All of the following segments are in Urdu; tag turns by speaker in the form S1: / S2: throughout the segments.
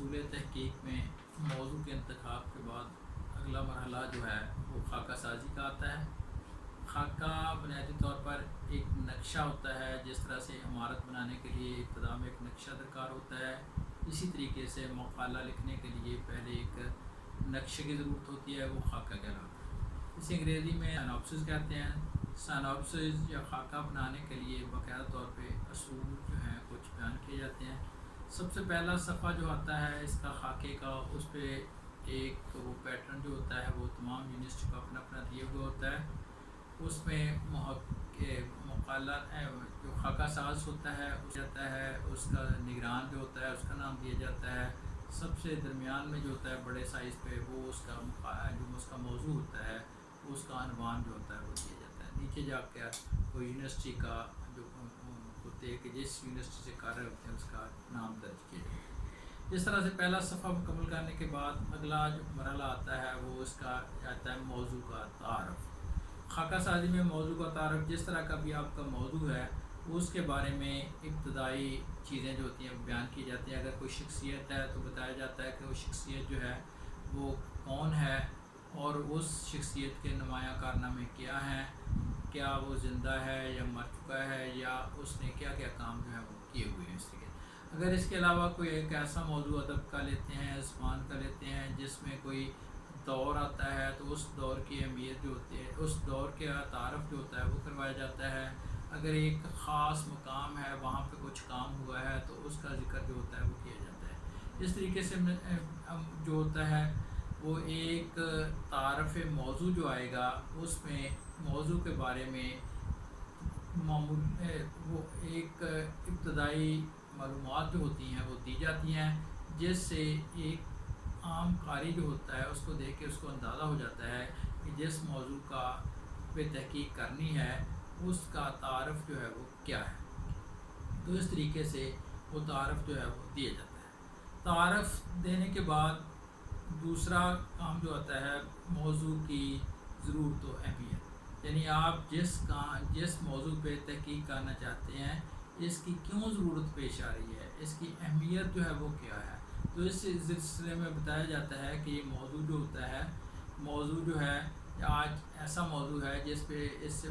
S1: اصول تحقیق میں موضوع کے انتخاب کے بعد اگلا مرحلہ جو ہے وہ خاکہ سازی کا آتا ہے۔ خاکہ بنیادی طور پر ایک نقشہ ہوتا ہے، جس طرح سے عمارت بنانے کے لیے ابتدا میں ایک نقشہ درکار ہوتا ہے، اسی طریقے سے مقالہ لکھنے کے لیے پہلے ایک نقشے کی ضرورت ہوتی ہے، وہ خاکہ کہلاتا ہے۔ اسے انگریزی میں سائنوپسس کہتے ہیں۔ سائنوپسس یا خاکہ بنانے کے لیے باقاعدہ طور پہ اصول جو ہیں کچھ بیان کیے جاتے ہیں۔ سب سے پہلا صفحہ جو آتا ہے اس کا خاکے کا، اس پہ ایک وہ پیٹرن جو ہوتا ہے وہ تمام یونٹس کا اپنا اپنا دیا ہوا ہوتا ہے۔ اس میں مقالہ جو خاکہ ساز ہوتا ہے اس جاتا ہے، اس کا نگران جو ہوتا ہے اس کا نام دیا جاتا ہے۔ سب سے درمیان میں جو ہوتا ہے بڑے سائز پہ وہ اس کا جو اس کا موضوع ہوتا ہے اس کا عنوان جو ہوتا ہے وہ دیا جاتا ہے۔ نیچے جا کے وہ یونیورسٹی کا جو ہوتے ہیں کہ جس یونیورسٹی سے کر رہے ہوتے ہیں اس کا نام درج کیا جاتا ہے۔ اس طرح سے پہلا صفحہ مکمل کرنے کے بعد اگلا جو مرحلہ آتا ہے وہ اس کا آتا ہے موضوع کا تعارف۔ خاکہ سازی میں موضوع کا تعارف، جس طرح کا بھی آپ کا موضوع ہے اس کے بارے میں ابتدائی چیزیں جو ہوتی ہیں بیان کی جاتی ہیں۔ اگر کوئی شخصیت ہے تو بتایا جاتا ہے کہ وہ شخصیت جو ہے وہ کون ہے اور اس شخصیت کے نمایاں کارنامے کیا ہیں، کیا وہ زندہ ہے یا مر چکا ہے، یا اس نے کیا کیا کام جو ہے وہ کیے ہوئے ہیں اس کے۔ اگر اس کے علاوہ کوئی ایک ایسا موضوع ادب کا لیتے ہیں، زبان کا لیتے ہیں، جس میں کوئی دور آتا ہے تو اس دور کی اہمیت جو ہوتی ہے، اس دور کا تعارف جو ہوتا ہے وہ کروایا جاتا ہے۔ اگر ایک خاص مقام ہے وہاں پہ کچھ کام ہوا ہے تو اس کا ذکر جو ہوتا ہے وہ کیا جاتا ہے۔ اس طریقے سے جو ہوتا ہے وہ ایک تعارف موضوع جو آئے گا اس میں موضوع کے بارے میں وہ ایک ابتدائی معلومات جو ہوتی ہیں وہ دی جاتی ہیں، جس سے ایک عام قاری جو ہوتا ہے اس کو دیکھ کے اس کو اندازہ ہو جاتا ہے کہ جس موضوع کا پہ تحقیق کرنی ہے اس کا تعارف جو ہے وہ کیا ہے۔ تو اس طریقے سے وہ تعارف جو ہے وہ دیا جاتا ہے۔ تعارف دینے کے بعد دوسرا کام جو آتا ہے موضوع کی ضرورت و اہمیت، یعنی آپ جس موضوع پہ تحقیق کرنا چاہتے ہیں اس کی کیوں ضرورت پیش آ رہی ہے، اس کی اہمیت جو ہے وہ کیا ہے۔ تو اس سلسلے میں بتایا جاتا ہے کہ یہ موضوع جو ہوتا ہے، موضوع جو ہے آج ایسا موضوع ہے جس پہ اس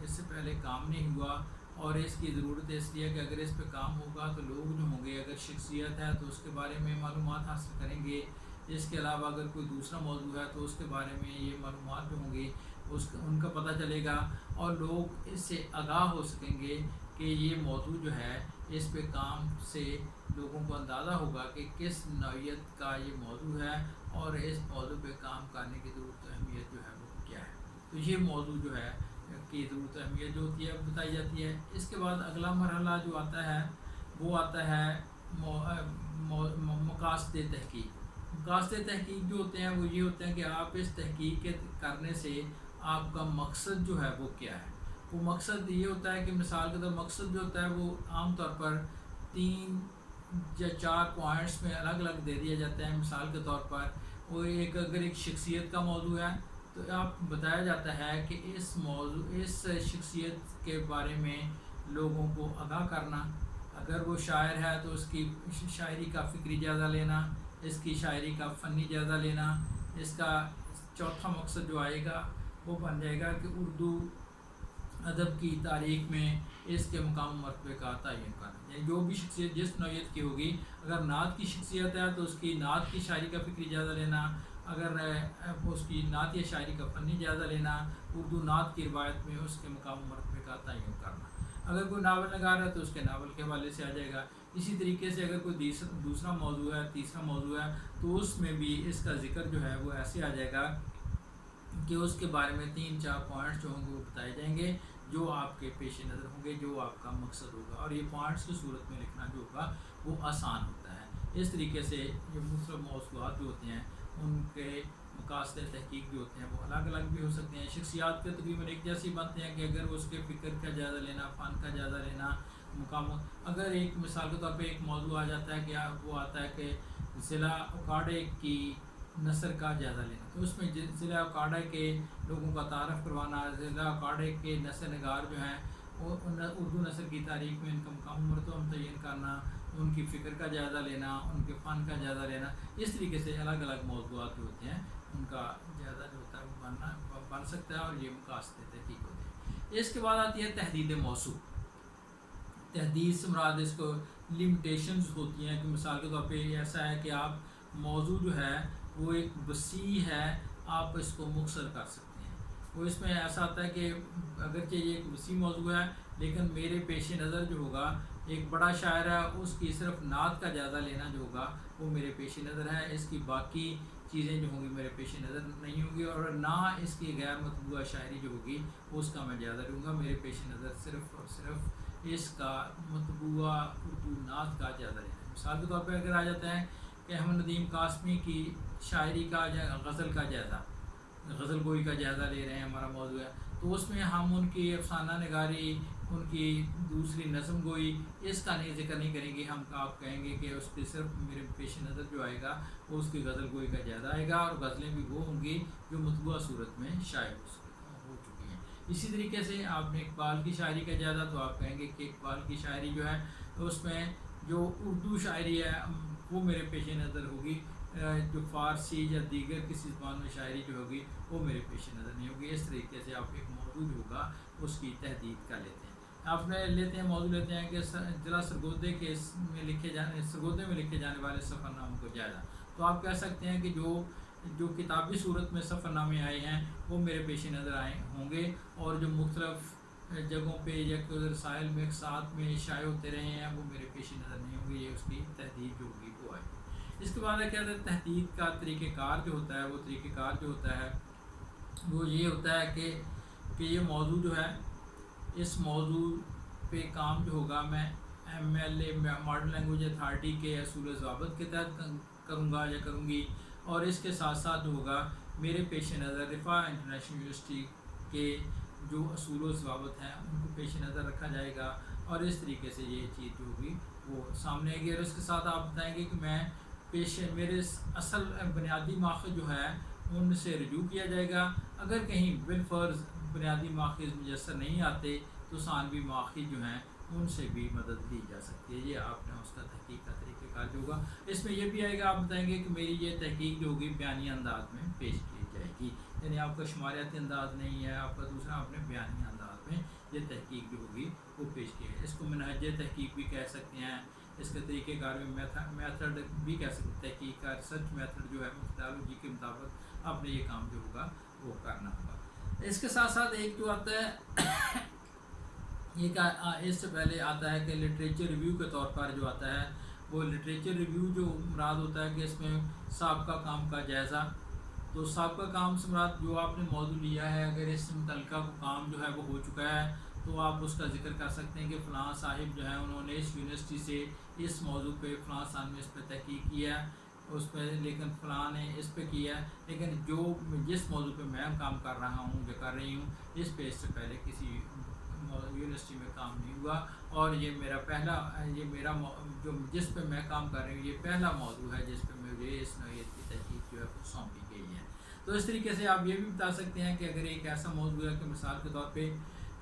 S1: سے پہلے کام نہیں ہوا، اور اس کی ضرورت اس لیے کہ اگر اس پہ کام ہوگا تو لوگ جو ہوں گے، اگر شخصیت ہے تو اس کے بارے میں معلومات حاصل کریں گے۔ اس کے علاوہ اگر کوئی دوسرا موضوع ہے تو اس کے بارے میں یہ معلومات جو ہوں گی ان کا پتہ چلے گا، اور لوگ اس سے آگاہ ہو سکیں گے کہ یہ موضوع جو ہے اس پہ کام سے لوگوں کو اندازہ ہوگا کہ کس نوعیت کا یہ موضوع ہے اور اس موضوع پہ کام کرنے کی ضرورت و اہمیت جو ہے وہ کیا ہے۔ تو یہ موضوع جو ہے کی ضرورت و اہمیت جو ہوتی ہے بتائی جاتی ہے۔ اس کے بعد اگلا مرحلہ جو آتا ہے وہ آتا ہے مقاصد تحقیق۔ مقاصد تحقیق جو ہوتے ہیں وہ یہ ہوتے ہیں کہ آپ اس تحقیق کے کرنے سے آپ کا مقصد جو ہے وہ کیا ہے۔ وہ مقصد یہ ہوتا ہے کہ مثال کے طور مقصد جو ہوتا ہے وہ عام طور پر 3 یا 4 پوائنٹس میں الگ الگ دے دیا جاتا ہے۔ مثال کے طور پر وہ اگر ایک شخصیت کا موضوع ہے تو آپ بتایا جاتا ہے کہ اس شخصیت کے بارے میں لوگوں کو آگاہ کرنا۔ اگر وہ شاعر ہے تو اس کی شاعری کا فکری جائزہ لینا، اس کی شاعری کا فنی جائزہ لینا۔ اس کا چوتھا مقصد جو آئے گا وہ بن جائے گا کہ اردو ادب کی تاریخ میں اس کے مقام و مرتبے کا تعین کرنا، یعنی جو بھی شخصیت جس نوعیت کی ہوگی، اگر نعت کی شخصیت ہے تو اس کی نعت کی شاعری کا فکری جائزہ لینا، اگر اس کی نعت یا شاعری کا فنی جائزہ لینا، اردو نعت کی روایت میں اس کے مقام و مرتبے کا تعین کرنا۔ اگر کوئی ناول نگار ہے تو اس کے ناول کے حوالے سے آ جائے گا۔ اسی طریقے سے اگر کوئی دوسرا موضوع ہے، تیسرا موضوع ہے، تو اس میں بھی اس کا ذکر جو ہے وہ ایسے آ جائے گا کہ اس کے بارے میں 3-4 پوائنٹس جو ہوں گے وہ بتائے جائیں گے، جو آپ کے پیش نظر ہوں گے، جو آپ کا مقصد ہوگا، اور یہ پوائنٹس کی صورت میں لکھنا جو ہوگا وہ آسان ہوتا ہے۔ اس طریقے سے یہ مختلف موضوعات جو ہوتے ہیں ان کے مقاصد تحقیق جو ہوتے ہیں وہ الگ الگ بھی ہو سکتے ہیں۔ شخصیات کے تقریباً ایک جیسی بنتے ہیں کہ اگر اس کے فکر کا جائزہ لینا، فن کا جائزہ لینا، اگر ایک مثال کے طور پہ ایک موضوع آ جاتا ہے کہ وہ آتا ہے کہ ضلع اکاڑے کی نثر کا جائزہ لینا، تو اس میں ضلع اکاڑے کے لوگوں کا تعارف کروانا، ضلع اکاڑے کے نثر نگار جو ہیں وہ اردو نثر کی تاریخ میں ان کا مقام و مرتبہ متعین کرنا، ان کی فکر کا جائزہ لینا، ان کے فن کا جائزہ لینا، اس طریقے سے الگ الگ موضوعات جو ہوتے ہیں ان کا جائزہ جو ہوتا ہے وہ بن سکتا ہے، اور یہ مقاصد تحقیق ہوتے ہیں۔ اس کے بعد آتی ہے تحدید موضوع۔ تحدید سے مراد اس کو لمیٹیشنز ہوتی ہیں کہ مثال کے طور پہ ایسا ہے کہ آپ موضوع جو ہے وہ ایک وسیع ہے، آپ اس کو مختصر کر سکتے ہیں۔ وہ اس میں ایسا آتا ہے کہ اگرچہ یہ ایک وسیع موضوع ہے لیکن میرے پیش نظر جو ہوگا، ایک بڑا شاعر ہے اس کی صرف نعت کا جائزہ لینا جو ہوگا وہ میرے پیش نظر ہے، اس کی باقی چیزیں جو ہوں گی میرے پیش نظر نہیں ہوں گی، اور نہ اس کی غیر مطبوعہ شاعری جو ہوگی اس کا میں جائزہ لوں گا۔ میرے پیش نظر صرف اور صرف اس کا مطبوعہ اردو نعت کا جائزہ لینا ہے۔ مثال کے طور پہ اگر آ جاتا ہے کہ احمد ندیم قاسمی کی شاعری کا غزل کا جائزہ، غزل گوئی کا جائزہ لے رہے ہیں، ہمارا موضوع ہے، تو اس میں ہم ان کی افسانہ نگاری، ان کی دوسری نظم گوئی، اس کا نہیں ذکر نہیں کریں گے۔ ہم آپ کہیں گے کہ اس کی صرف میرے پیش نظر جو آئے گا وہ اس کی غزل گوئی کا جائزہ آئے گا، اور غزلیں بھی وہ ہوں گی جو مطبوعہ صورت میں شائع ہو چکی ہیں۔ اسی طریقے سے آپ نے اقبال کی شاعری کا جائزہ، تو آپ کہیں گے کہ اقبال کی شاعری جو ہے اس میں جو اردو شاعری ہے وہ میرے پیش نظر ہوگی، جو فارسی یا دیگر کسی زبان میں شاعری جو ہوگی وہ میرے پیش نظر نہیں ہوگی۔ اس طریقے سے آپ ایک موضوع جو ہوگا اس کی تحدید کر لیتے ہیں۔ آپ لیتے ہیں موضوع لیتے ہیں کہ ذرا سرگودے کے میں لکھے جانے والے سفر ناموں کو جائزہ، تو آپ کہہ سکتے ہیں کہ جو کتابی صورت میں سفر نامے آئے ہیں وہ میرے پیش نظر آئے ہوں گے، اور جو مختلف جگہوں پہ یا رسائل میں ساتھ میں شائع ہوتے رہے ہیں وہ میرے پیش نظر نہیں ہوں گے، یہ اس کی تحدید جو ہوگی وہ آئے گی۔ اس کے بعد کیا ہوتا ہے تحدید کا طریقہ کار جو ہوتا ہے، وہ طریقہ کار جو ہوتا ہے وہ یہ ہوتا ہے کہ یہ موضوع جو ہے اس موضوع پہ کام جو ہوگا میں MLA ماڈرن لینگویج اتھارٹی کے اصول و ضوابط کے تحت کروں گا یا کروں گی، اور اس کے ساتھ ساتھ جو ہوگا میرے پیش نظر رفاع انٹرنیشنل یونیورسٹی کے جو اصول و ضوابط ہیں ان کو پیش نظر رکھا جائے گا، اور اس طریقے سے یہ چیز جو ہوگی وہ سامنے آئے گی۔ اور اس کے ساتھ آپ بتائیں گے کہ میں میرے اصل بنیادی ماخذ جو ہے ان سے رجوع کیا جائے گا، اگر کہیں بالفرض بنیادی ماخذ میسر نہیں آتے تو ثانوی ماخذ جو ہیں ان سے بھی مدد لی جا سکتی ہے۔ یہ آپ نے اس کا تحقیق کا طریقہ کار جو ہوگا اس میں یہ بھی آئے گا، آپ بتائیں گے کہ میری یہ تحقیق جو ہوگی بیانی انداز میں پیش کی جائے گی، یعنی آپ کا شماریاتی انداز نہیں ہے، آپ کا دوسرا اپنے بیانی انداز میں یہ تحقیق جو ہوگی وہ پیش کی ہے۔ اس کو منہج تحقیق بھی کہہ سکتے ہیں، اس کے طریقہ کار میں میتھڈ بھی کہہ سکتے ہیں، تحقیق کا ریسرچ میتھڈ جو ہے میتھڈالوجی کے مطابق آپ نے یہ کام جو ہوگا وہ کرنا ہوگا۔ اس کے ساتھ ساتھ ایک جو آتا ہے ایک اس سے پہلے آتا ہے کہ لٹریچر ریویو کے طور پر جو آتا ہے وہ لٹریچر ریویو جو مراد ہوتا ہے کہ اس میں سابقہ کام کا جائزہ، تو سابقہ کام سے مراد جو آپ نے موضوع لیا ہے اگر اس متعلقہ کام جو ہے وہ ہو چکا ہے تو آپ اس کا ذکر کر سکتے ہیں کہ فلاں صاحب جو ہے انہوں نے اس یونیورسٹی سے اس موضوع پہ فلاں سال میں اس پہ تحقیق کیا ہے اس پہ، لیکن فلاں نے اس پہ کیا ہے، لیکن جس موضوع پہ میں کام کر رہا ہوں یا کر رہی ہوں اس پہ اس سے پہلے کسی یونیورسٹی میں کام نہیں ہوا، اور یہ میرا جو جس پہ میں کام کر رہی ہوں یہ پہلا موضوع ہے جس پہ مجھے اس نوعیت کی تحقیق جو ہے وہ سونپی گئی ہے۔ تو اس طریقے سے آپ یہ بھی بتا سکتے ہیں کہ اگر ایک ایسا موضوع ہے کہ مثال کے طور پہ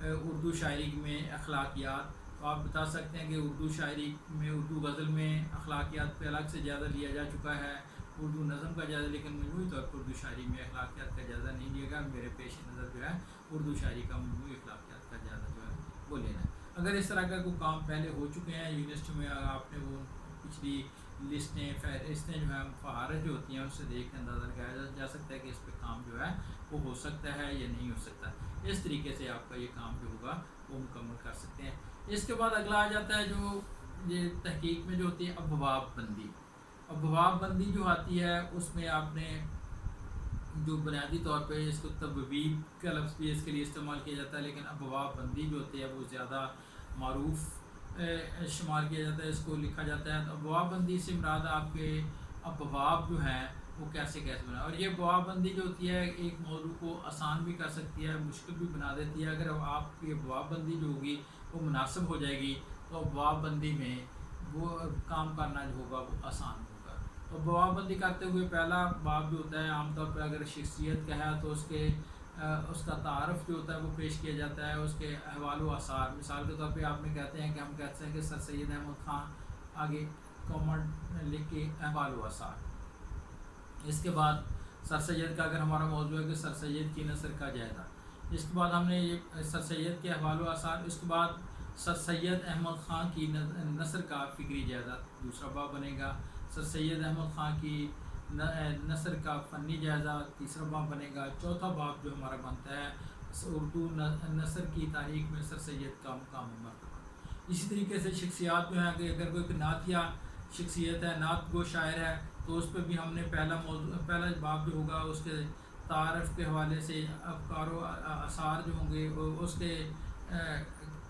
S1: اردو شاعری میں اخلاقیات، تو آپ بتا سکتے ہیں کہ اردو شاعری میں اردو غزل میں اخلاقیات پہ الگ سے جائزہ لیا جا چکا ہے، اردو نظم کا جائزہ، لیکن مجموعی طور پر اردو شاعری میں اخلاقیات کا جائزہ نہیں لیا گیا، میرے پیش نظر جو ہے اردو شاعری کا مجموعی اخلاقیات کا جائزہ جو ہے وہ لینا ہے۔ اگر اس طرح کا کوئی کام پہلے ہو چکے ہیں یونیورسٹی میں، آپ نے وہ پچھلی لسٹیں فہرستیں جو ہیں فہارس جو ہوتی ہیں ان سے دیکھ کے اندازہ لگایا جا سکتا ہے کہ اس پہ کام جو ہے وہ ہو سکتا ہے یا نہیں ہو سکتا، اس طریقے سے آپ کا یہ کام جو ہوگا وہ مکمل کر سکتے ہیں۔ اس کے بعد اگلا آ جاتا ہے جو یہ تحقیق میں جو ہوتی ہے ابواب بندی۔ ابواب بندی جو آتی ہے اس میں آپ نے جو بنیادی طور پہ اس کو تبویب کا لفظ بھی اس کے لیے استعمال کیا جاتا ہے، لیکن ابواب بندی جو ہوتی ہے وہ زیادہ معروف شمار کیا جاتا ہے، اس کو لکھا جاتا ہے۔ تو ابواب بندی سے مراد آپ کے ابواب جو ہیں وہ کیسے بنا، اور یہ ابواب بندی جو ہوتی ہے ایک موضوع کو آسان بھی کر سکتی ہے مشکل بھی بنا دیتی ہے۔ اگر آپ کی ابواب بندی جو ہوگی وہ مناسب ہو جائے گی تو ابواب بندی میں وہ کام کرنا جو ہوگا وہ آسان ہوگا۔ تو ابواب بندی کرتے ہوئے پہلا باب جو ہوتا ہے عام طور پہ اگر شخصیت کا ہے تو اس کا تعارف جو ہوتا ہے وہ پیش کیا جاتا ہے، اس کے احوال و آثار، مثال کے طور پہ آپ نے کہتے ہیں کہ ہم کہتے ہیں کہ سر سید احمد خان آگے کوما لکھ کے احوال و آثار۔ اس کے بعد سر سید کا اگر ہمارا موضوع ہے کہ سر سید کی نثر کا جائزہ، اس کے بعد ہم نے یہ سر سید کے احوال و آثار، اس کے بعد سر سید احمد خان کی نثر کا فکری جائزہ دوسرا باب بنے گا، سر سید احمد خان کی نثر کا فنی جائزہ تیسرا باب بنے گا، چوتھا باب جو ہمارا بنتا ہے اردو نثر کی تاریخ میں سر سید کا مقام و مرتبہ۔ اسی طریقے سے شخصیات جو ہیں کہ اگر کوئی نعتیہ شخصیت ہے، نعت گو شاعر ہے، تو اس پہ بھی ہم نے پہلا باب جو ہوگا اس کے تعارف کے حوالے سے افکار و آثار جو ہوں گے وہ اس کے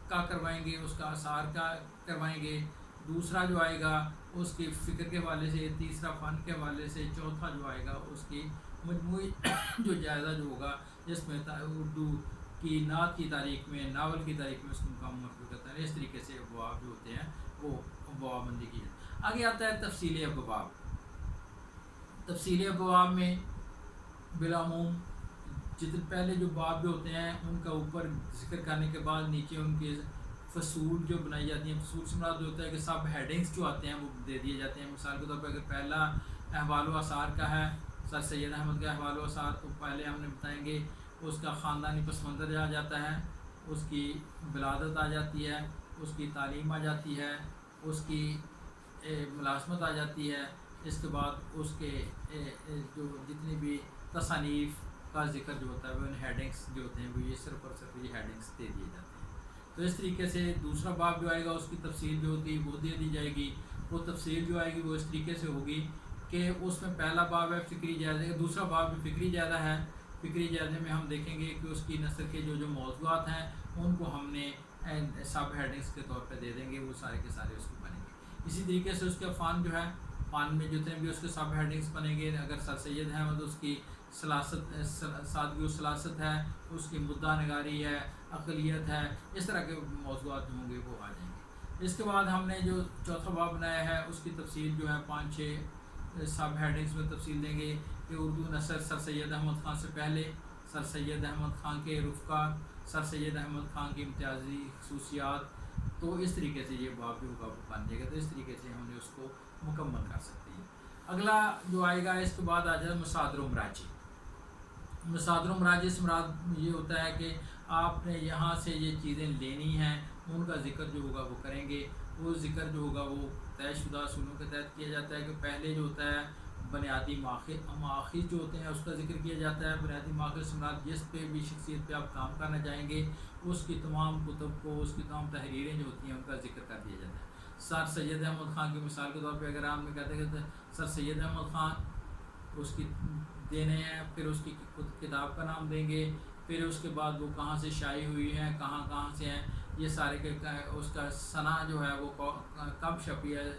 S1: کا کروائیں گے، اس کا آثار کا کروائیں گے، دوسرا جو آئے گا اس کی فکر کے حوالے سے، تیسرا فن کے حوالے سے، چوتھا جو آئے گا اس کی مجموعی جو جائزہ جو ہوگا جس میں اردو کی نعت کی تاریخ میں، ناول کی تاریخ میں اس کو مقام مرتبہ کرتا ہے۔ اس طریقے سے ابواب جو ہوتے ہیں وہ ابواب بندی کی جاتی ہے۔ آگے آتا ہے تفصیلی ابواب۔ تفصیلی ابواب میں بالعموم جتنے پہلے جو باب جو ہوتے ہیں ان کا اوپر ذکر کرنے کے بعد نیچے ان کے فصول جو بنائی جاتی ہیں، فصول سے مراد ہوتا ہے کہ سب ہیڈنگس جو آتے ہیں وہ دے دیے جاتے ہیں۔ مثال کے طور پر اگر پہلا احوال و آثار کا ہے، سر سید احمد کا احوال و آثار، تو پہلے ہم نے بتائیں گے اس کا خاندانی پس منظر آ جاتا ہے، اس کی ولادت آ جاتی ہے، اس کی تعلیم آ جاتی ہے، اس کی ملازمت آ جاتی ہے، اس کے بعد اس کے جو جتنی بھی تصانیف کا ذکر جو ہوتا ہے وہ ان ہیڈنگس جو ہوتے ہیں وہ یہ صرف اور صرف یہ ہیڈنگس دے دیے جاتے ہیں۔ تو اس طریقے سے دوسرا باب جو آئے گا اس کی تفصیل جو ہوتی ہے وہ دے دی جائے گی۔ وہ تفصیل جو آئے گی وہ اس طریقے سے ہوگی کہ اس میں پہلا باب ہے فکری جائزے، دوسرا باب بھی فکری جائزہ ہے۔ فکری جائزے میں ہم دیکھیں گے کہ اس کی نثر کے جو موضوعات ہیں ان کو ہم نے سب ہیڈنگس کے طور پہ دے دیں گے، وہ سارے کے سارے اس کو بنیں گے۔ اسی طریقے سے اس کا فن جو ہے، فن میں جتنے بھی اس کے سب ہیڈنگس بنیں گے، اگر سر سید احمد اس کی سادگی و سلاست ہے، اس کی مدعا نگاری ہے، اقلیت ہے، اس طرح کے موضوعات جو ہوں گے وہ آ جائیں گے۔ اس کے بعد ہم نے جو چوتھا باب بنایا ہے اس کی تفصیل جو ہے 5-6 سب ہیڈنگس میں تفصیل دیں گے کہ اردو نثر سر سید احمد خان سے پہلے، سر سید احمد خان کے رفقا، سر سید احمد خان کی امتیازی خصوصیات۔ تو اس طریقے سے یہ باب جو ہوگا وہ بن جائے گا، تو اس طریقے سے ہم نے اس کو مکمل کر سکتے ہیں۔ اگلا جو آئے گا اس کے بعد آ جائے مصادر و مراجع۔ مصادر و مراجع سے مراد یہ ہوتا ہے کہ آپ نے یہاں سے یہ چیزیں لینی ہیں، ان کا ذکر جو ہوگا وہ کریں گے۔ وہ ذکر جو ہوگا وہ طے شدہ اصولوں کے تحت کیا جاتا ہے کہ پہلے جو ہوتا ہے بنیادی ماخذ جو ہوتے ہیں اس کا ذکر کیا جاتا ہے۔ بنیادی ماخذ سے مراد جس پہ بھی شخصیت پہ آپ کام کرنا چاہیں گے اس کی تمام کتب کو، اس کی تمام تحریریں جو ہوتی ہیں ان کا ذکر کر دیا جاتا ہے۔ سر سید احمد خان کی مثال کے طور پہ اگر ہم کہتے ہیں کہ سر سید احمد خان اس کی دینے ہیں، پھر اس کی کتاب کا نام دیں گے، پھر اس کے بعد وہ کہاں سے شائع ہوئی ہیں، کہاں سے ہیں، یہ سارے کے اس کا ثنا جو ہے وہ کب چھپی ہے،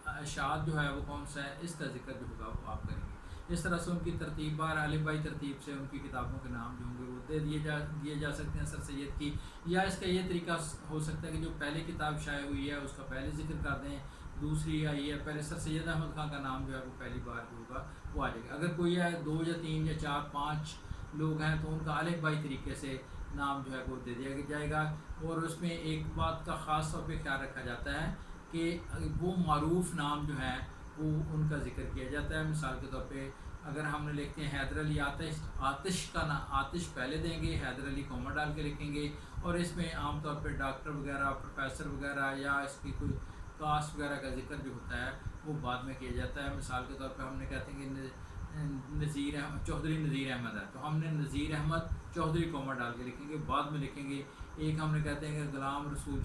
S1: اشاعت جو ہے وہ کون سا ہے، اس کا ذکر جو ہوگا وہ آپ کریں گے۔ اس طرح سے ان کی ترتیب بار الف بائی ترتیب سے ان کی کتابوں کے نام جو ہوں گے وہ دے دیے جا سکتے ہیں سر سید کی۔ یا اس کا یہ طریقہ ہو سکتا ہے کہ جو پہلے کتاب شائع ہوئی ہے اس کا پہلے ذکر کر دیں، دوسری آئی ہے پہلے سر سید احمد خان کا نام جو ہے وہ پہلی بار جو ہوگا وہ آ جائے گا۔ اگر کوئی ہے 2 یا 3 یا 4 5 لوگ ہیں تو ان کا الف بائی طریقے سے نام جو ہے وہ دے دیا جائے گا۔ اور اس میں ایک بات کا خاص طور پہ خیال رکھا جاتا ہے کہ وہ معروف نام جو ہے وہ ان کا ذکر کیا جاتا ہے۔ مثال کے طور پہ اگر ہم نے لکھتے ہیں حیدر علی آتش کا نام، آتش پہلے دیں گے، حیدر علی کوما ڈال کے لکھیں گے، اور اس میں عام طور پہ ڈاکٹر وغیرہ، پروفیسر وغیرہ یا اس کی کوئی کاسٹ وغیرہ کا ذکر جو ہوتا ہے وہ بعد میں کیا جاتا ہے۔ مثال کے طور پہ ہم نے کہتے ہیں کہ نذیر احمد چودھری نذیر احمد ہے تو ہم نے نذیر احمد چودھری کوما ڈال کے لکھیں گے، بعد میں لکھیں گے۔ ایک ہم نے کہتے ہیں کہ غلام رسول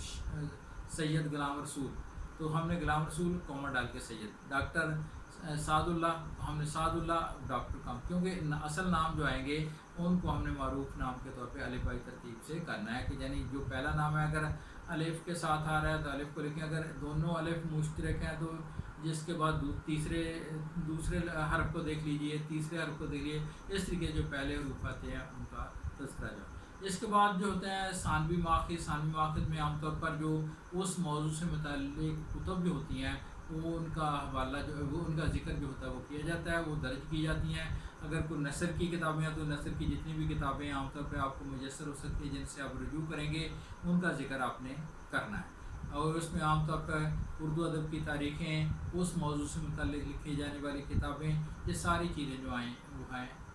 S1: سید غلام رسول تو ہم نے غلام رسول کوما ڈال کے سید، ڈاکٹر سعد اللہ ہم نے سعد اللہ ڈاکٹر کام، کیونکہ اصل نام جو آئیں گے ان کو ہم نے معروف نام کے طور پہ الف بائی ترتیب سے کرنا ہے کہ یعنی جو پہلا نام ہے اگر الف کے ساتھ آ رہا ہے تو الف کو لکھیں، اگر دونوں الف مشترک ہیں تو جس کے بعد دوسرے حرف کو دیکھ لیجئے، تیسرے حرف کو دیکھ لیجئے، اس طریقے جو پہلے حروف آتے ہیں ان کا تذکرہ جاؤ۔ اس کے بعد جو ہوتا ہے ثانوی ماخذ میں عام طور پر جو اس موضوع سے متعلق کتب جو ہوتی ہیں وہ ان کا حوالہ جو ہے وہ ان کا ذکر جو ہوتا ہے وہ کیا جاتا ہے، وہ درج کی جاتی ہیں۔ اگر کوئی نثر کی کتابیں ہیں تو نثر کی جتنی بھی کتابیں عام طور پہ آپ کو میسر ہو سکتی ہیں جن سے آپ رجوع کریں گے ان کا ذکر آپ نے کرنا ہے۔ اور اس میں عام طور پر اردو ادب کی تاریخیں، اس موضوع سے متعلق لکھی جانے والی کتابیں، یہ ساری چیزیں جو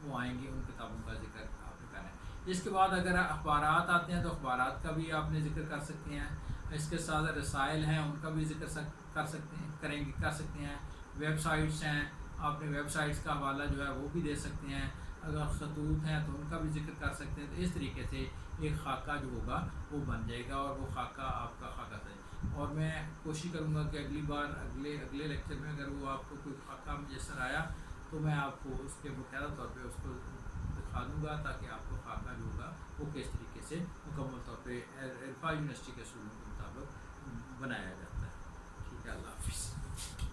S1: وہ آئیں گی، ان کتابوں کا ذکر آپ نے کرنا ہے۔ اس کے بعد اگر اخبارات آتے ہیں تو اخبارات کا بھی آپ نے ذکر کر سکتے ہیں۔ اس کے ساتھ رسائل ہیں، ان کا بھی ذکر کر سکتے ہیں۔ ویب سائٹس ہیں، آپ نے ویب سائٹس کا حوالہ جو ہے وہ بھی دے سکتے ہیں۔ اگر خطوط ہیں تو ان کا بھی ذکر کر سکتے ہیں۔ تو اس طریقے سے ایک خاکہ جو ہوگا وہ بن جائے گا، اور وہ خاکہ آپ کا خاکہ ہے۔ اور میں کوشش کروں گا کہ اگلی بار اگلے لیکچر میں اگر وہ آپ کو کوئی خاکہ میسر آیا تو میں آپ کو اس کے باقاعدہ طور پہ اس کو دکھا دوں گا، تاکہ آپ کو خاکہ جو ہوگا وہ کس طریقے سے مکمل طور پہ عرفا یونیورسٹی کے اصولوں کے مطابق بنایا جاتا ہے۔ ٹھیک ہے، اللہ حافظ۔